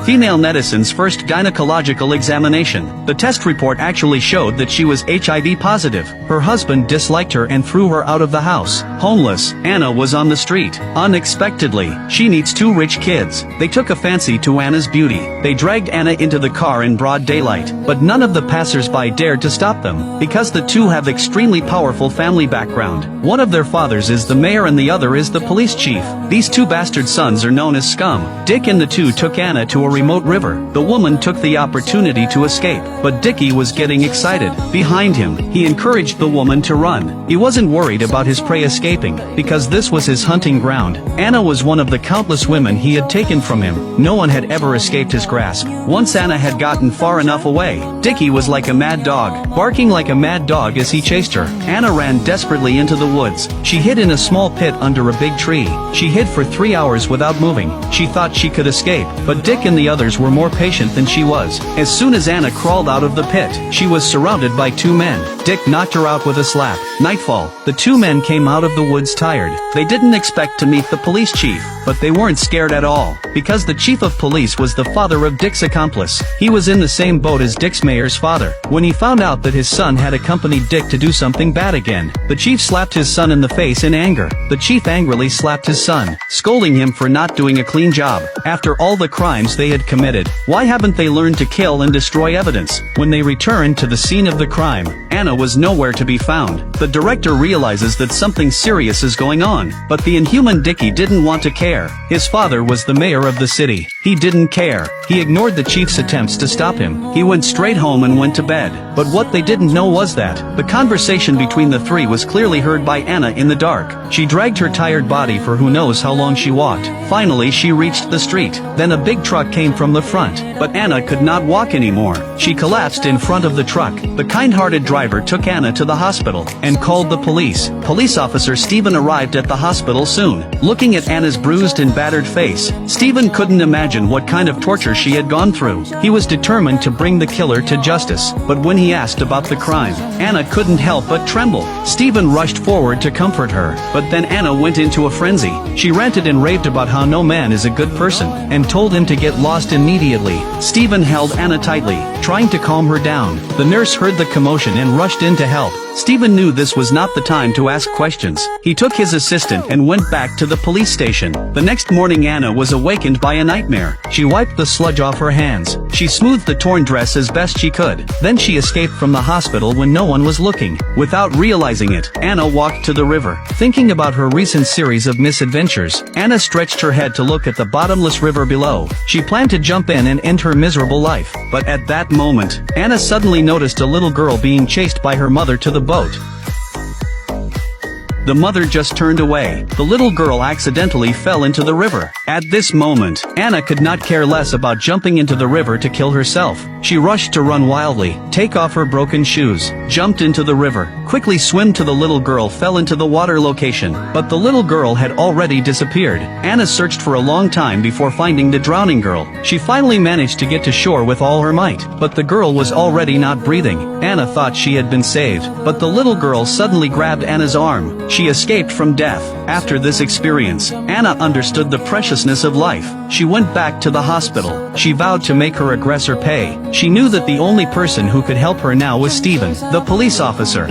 female netizens' first gynecological examination. The test report actually showed that she was HIV positive. Her husband disliked her and threw her out of the house. Homeless, Anna was on the street. Unexpectedly, she meets two rich kids. They took a fancy to Anna's beauty. They dragged Anna into the car in broad daylight, but none of the passers-by dared to stop them, because the two have extremely powerful family background. One of their fathers is the mayor and the other is the police chief. These two bastard sons are known as scum. Dick and the two took Anna to a remote river. The woman took the opportunity to escape, but Dickie was getting excited. Behind him, he encouraged the woman to run. He wasn't worried about his prey escaping, because this was his hunting ground. Anna was one of the countless women he had taken from him. No one had ever escaped his grasp. Once Anna had gotten far enough away, Dickie was like a mad dog, barking like a mad dog as he chased her. Anna ran desperately into the woods. She hid in a small pit under a big tree. She hid for 3 hours without moving. She thought she could escape, but Dick and the others were more patient than she was. As soon as Anna crawled out of the pit, she was surrounded by two men. Dick knocked her out with a slap. Nightfall, the two men came out of the woods tired. They didn't expect to meet the police chief, but they weren't scared at all, because the chief of police was the father of Dick's accomplice. He was in the same boat as Dick's mayor's father. When he found out that his son had accompanied Dick to do something bad again, the chief slapped his son in the face in anger. The chief angrily slapped his son, scolding him for not doing a clean job. After all the crimes they had committed, why haven't they learned to kill and destroy evidence? When they returned to the scene of the crime, Anna was nowhere to be found. The director realizes that something serious is going on, but the inhuman Dickie didn't want to care. His father was the mayor of the city. He didn't care. He ignored the chief's attempts to stop him. He went straight home and went to bed. But what they didn't know was that the conversation between the three was clearly heard by Anna in the dark. She dragged her tired body for who knows how long she walked. Finally she reached the street. Then a big truck came from the front, but Anna could not walk anymore. She collapsed in front of the truck. The kind-hearted driver took Anna to the hospital and called the police. Police officer Stephen arrived at the hospital soon. Looking at Anna's bruised and battered face, Stephen couldn't imagine what kind of torture she had gone through. He was determined to bring the killer to justice, but when he asked about the crime, Anna couldn't help but tremble. Stephen rushed forward to comfort her, but then Anna went into a frenzy. She ranted and raved about how no man is a good person, and told him to get lost immediately. Stephen held Anna tightly, trying to calm her down. The nurse heard the commotion and rushed in to help. Stephen knew this was not the time to ask questions. He took his assistant and went back to the police station. The next morning Anna was awakened by a nightmare. She wiped the sludge off her hands. She smoothed the torn dress as best she could. Then she escaped from the hospital when no one was looking. Without realizing it, Anna walked to the river. Thinking about her recent series of misadventures, Anna stretched her head to look at the bottomless river below. She planned to jump in and end her miserable life. But at that moment, Anna suddenly noticed a little girl being chased by her mother to the boat. The mother just turned away. The little girl accidentally fell into the river. At this moment, Anna could not care less about jumping into the river to kill herself. She rushed to run wildly, take off her broken shoes, jumped into the river, quickly swim to the little girl, fell into the water location, but the little girl had already disappeared. Anna searched for a long time before finding the drowning girl. She finally managed to get to shore with all her might, but the girl was already not breathing. Anna thought she had been saved, but the little girl suddenly grabbed Anna's arm. She escaped from death. After this experience, Anna understood the preciousness of life. She went back to the hospital. She vowed to make her aggressor pay. She knew that the only person who could help her now was Stephen, the police officer.